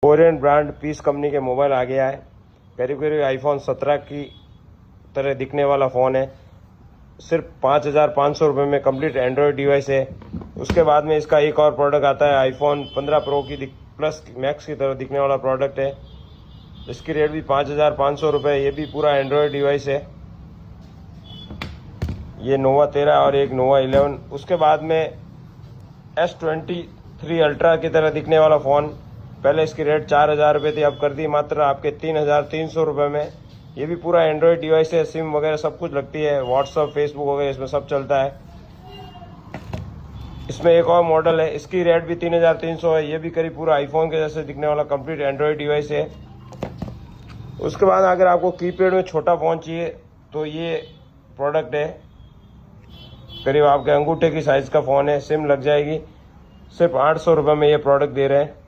Korean brand piece company के mobile आ गया है। करीब करीब आईफोन 17 की तरह दिखने वाला फ़ोन है। सिर्फ 5,500 रुपये में कंप्लीट एंड्रॉयड डिवाइस है। उसके बाद में इसका एक और प्रोडक्ट आता है आईफोन 15 प्रो की प्लस मैक्स की तरह दिखने वाला प्रोडक्ट है। इसकी रेट भी 5,500 रुपये। ये भी पूरा एंड्रॉयड डिवाइस है। ये नोवा 13 और एक नोवा 11। उसके बाद में S23 अल्ट्रा की तरह दिखने वाला फ़ोन, पहले इसकी रेट 4,000 रुपये थी, अब कर दी मात्र आपके 3,300 रुपये में। ये भी पूरा एंड्रॉयड डिवाइस है। सिम वगैरह सब कुछ लगती है, व्हाट्सअप फेसबुक वगैरह इसमें सब चलता है। इसमें एक और मॉडल है, इसकी रेट भी 3,300 है। ये भी करीब पूरा आईफोन के जैसे दिखने वाला कंप्लीट एंड्रॉयड डिवाइस है। उसके बाद अगर आपको कीपैड में छोटा फ़ोन चाहिए तो ये प्रोडक्ट है। करीब आपके अंगूठे की साइज़ का फ़ोन है, सिम लग जाएगी। सिर्फ 800 रुपये में ये प्रोडक्ट दे रहे हैं।